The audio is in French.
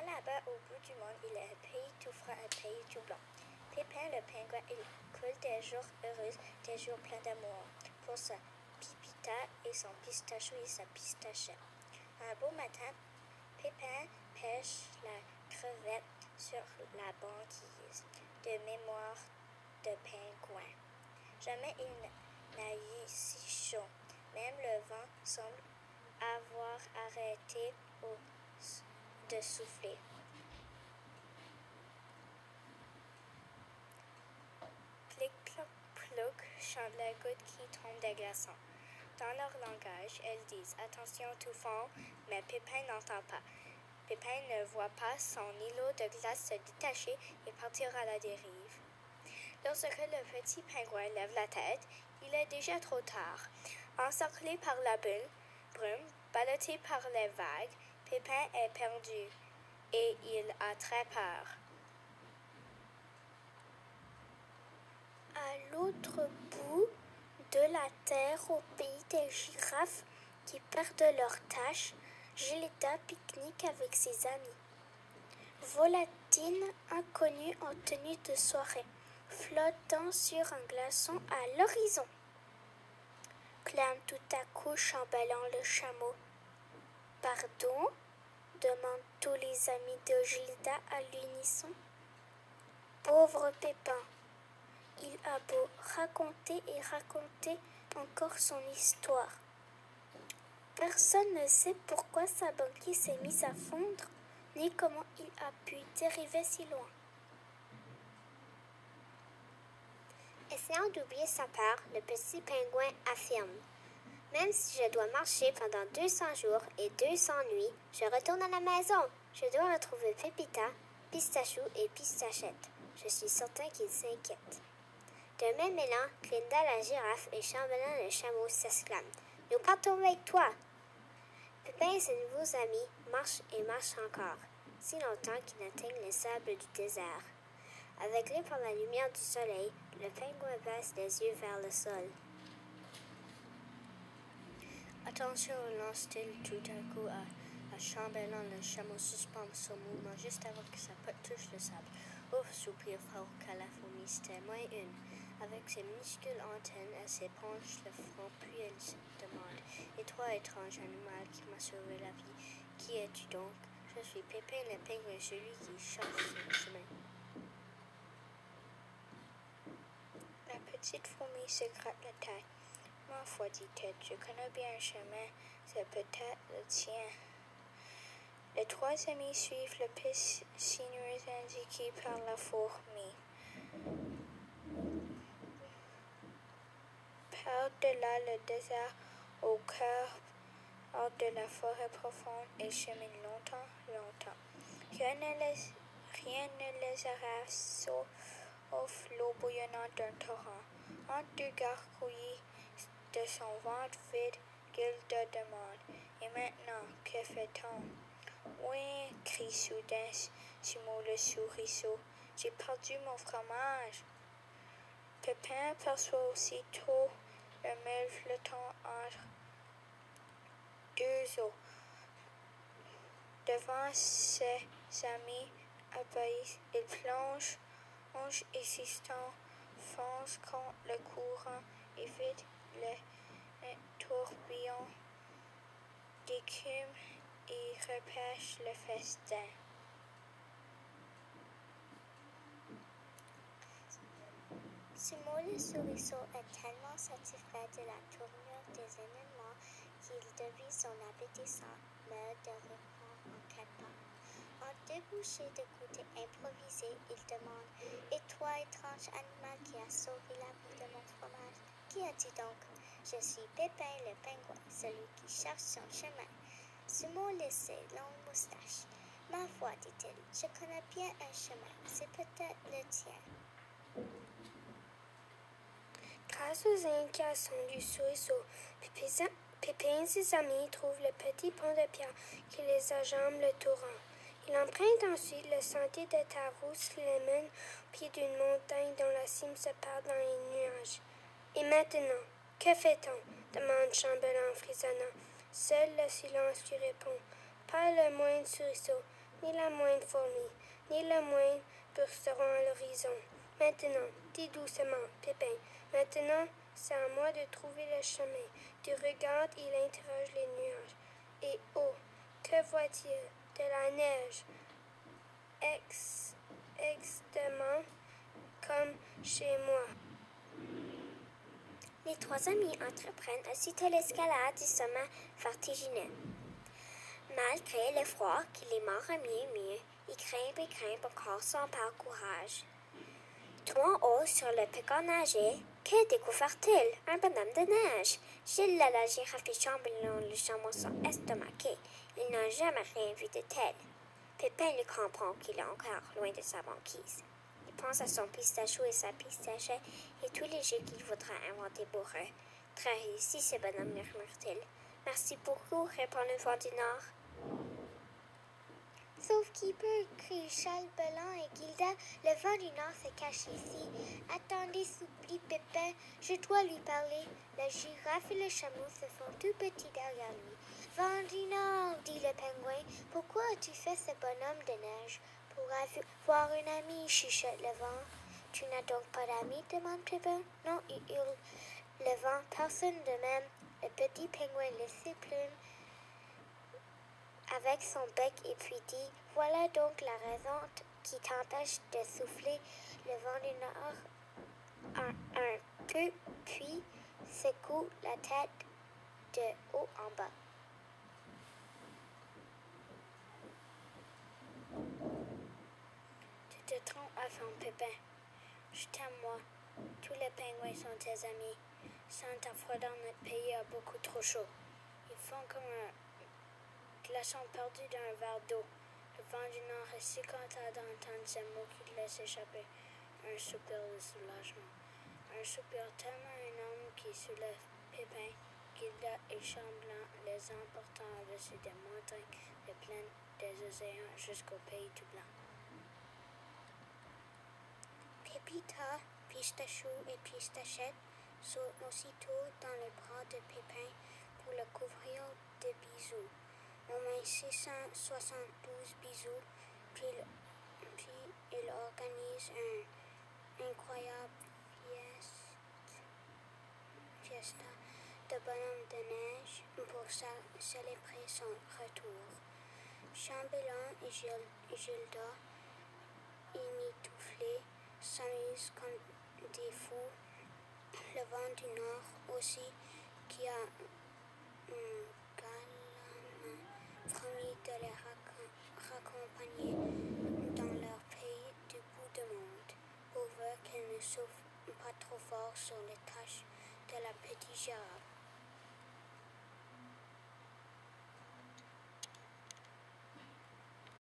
là-bas, au bout du monde, il y a un pays tout froid, un pays tout blanc. Pépin le pingouin, il coule des jours heureux, des jours pleins d'amour, pour sa pipita et son pistachou et sa pistachette. Un beau matin, Pépin pêche la crevette sur la banquise de mémoire de pingouin. Jamais il n'a eu si chaud. Même le vent semble avoir arrêté de souffler. Plic, ploc, plouc, chante la goutte qui tombe des glaçons. Dans leur langage, elles disent « Attention tout fond », mais Pépin n'entend pas. Pépin ne voit pas son îlot de glace se détacher et partir à la dérive. Lorsque le petit pingouin lève la tête, il est déjà trop tard. Encerclé par la brume, ballotté par les vagues, Pépin est perdu et il a très peur. À l'autre bout de la terre, au pays des girafes qui perdent leurs tâches, Gilda pique-nique avec ses amis. Volatine, inconnue en tenue de soirée, flottant sur un glaçon à l'horizon. Clame tout à coup chambellant le chameau. « Pardon ?» demandent tous les amis de Gilda à l'unisson. Pauvre Pépin, il a beau raconter et raconter encore son histoire. Personne ne sait pourquoi sa banquise s'est mise à fondre, ni comment il a pu dériver si loin. Essayant d'oublier sa peur, le petit pingouin affirme « Même si je dois marcher pendant 200 jours et 200 nuits, je retourne à la maison. Je dois retrouver Pépita, Pistachou et Pistachette. Je suis certain qu'ils s'inquiètent. » D'un même élan, Glinda la girafe et Chambellan le chameau s'exclament « Nous partons avec toi !» Pépin et ses nouveaux amis marchent et marchent encore, si longtemps qu'ils atteignent les sables du désert. Aveuglé par la lumière du soleil, le pingouin baisse les yeux vers le sol. Attention, lance-t-il tout à coup à Chambellan, le chameau suspend son mouvement juste avant que sa patte touche le sable. Ouf, soupire Fauca la fourmi, c'était moins une. Avec ses minuscules antennes, elle s'épanche le front, puis elle se demande « Et toi, étrange animal qui m'a sauvé la vie, qui es-tu donc? » « Je suis Pépin le pingouin, celui qui cherche son chemin. » La petite fourmi se gratte la tête. « Ma foi, dit-elle, je connais bien un chemin, c'est peut-être le tien. » Les trois amis suivent la piste sinueuse indiquée par la fourmi. Par-delà le désert, au cœur de la forêt profonde, ils cheminent longtemps. Rien ne les arrête sauf l'eau bouillonnante d'un torrent. Entre deux gargouillis de son ventre vide, Gilda demande « Et maintenant, que fait-on? » « Oui, crie soudain Simon le souriceau, j'ai perdu mon fromage. » Pépin perçoit aussitôt le mail flottant entre deux eaux. Devant ses amis abahis, il plonge hésistant, fonce contre le courant, évite le tourbillon d'écume et repêche le festin. Simon le souriceau est tellement satisfait de la tournure des événements qu'il devine son appétissant mode de reprendre en 4 pas. En débouché de goûter improvisé, il demande « Et toi, étrange animal qui a sauvé la vie de mon fromage, qui as-tu donc? » « Je suis Pépin le pingouin, celui qui cherche son chemin. » Simon laisse ses longues moustaches. « Ma foi, dit-il, je connais bien un chemin, c'est peut-être le tien. » Grâce aux indications du souriceau, Pépin et ses amis trouvent le petit pont de pierre qui les enjambe le torrent. Ils empruntent ensuite le sentier de Tarousse qui les mène au pied d'une montagne dont la cime se perd dans les nuages. Et maintenant, que fait-on? Demande Chambellan en frissonnant. Seul le silence lui répond. Pas le moindre souriceau, ni la moindre fourmi, ni le moindre perceront à l'horizon. Maintenant, dis doucement, Pépin, maintenant c'est à moi de trouver le chemin. Tu regardes, il interroge les nuages. Et oh, que voit-il? De la neige. Exactement comme chez moi. Les trois amis entreprennent aussitôt l'escalade du sommet vertigineux. Malgré le froid qui les mord mieux, ils grimpent encore sans par courage. Tout en haut, sur le pic enneigé, que découvert-il? Un bonhomme de neige. Gilles, la girafe et Chambellan le chameau sont estomaqués. Ils n'ont jamais rien vu de tel. Pépin lui comprend qu'il est encore loin de sa banquise. Il pense à son pistachou et sa pistachette et tous les jeux qu'il voudra inventer pour eux. Très réussi, ce bonhomme, murmure-t-il. Merci beaucoup, répond le vent du Nord. Sauf qui peut, crient Chambellan et Gilda. Le vent du Nord se cache ici. Attendez, supplie Pépin, je dois lui parler. La girafe et le chameau se font tout petits derrière lui. Vent du Nord, dit le pingouin, pourquoi as-tu fait ce bonhomme de neige? Pour avoir un ami, chuchote le vent. Tu n'as donc pas d'amis, demande Pépin. Non, il hurle le vent, personne de même. Le petit pingouin laisse ses plumes avec son bec et puis dit, voilà donc la raison qui t'empêche de souffler le vent du Nord un peu, puis secoue la tête de haut en bas. Tu te trompes à fond, Pépin. Je t'aime, moi. Tous les pingouins sont tes amis. Sans ta froid dans notre pays a beaucoup trop chaud. Ils font comme un glaçon perdu dans un verre d'eau. Le vent du Nord est si content d'entendre ces mots qu'il laisse échapper un soupir de soulagement. Un soupir tellement énorme qui soulève Pépin, Gilda et Chambellan, les emportant au-dessus des montagnes, des plaines, des océans jusqu'au pays tout blanc. Pépita, Pistachou et Pistachette sautent aussitôt dans les bras de Pépin pour le couvrir de bisous. Au moins 672 bisous, puis il organise un incroyable fiesta de bonhomme de neige pour célébrer son retour. Chambellan et Gilda, émitouflés, s'amusent comme des fous. Le vent du Nord aussi, qui a galamment promis de les raccompagner dans leur pays du bout du monde, pourvu qu'elles ne souffrent pas trop fort sur les tâches de la petite girafe.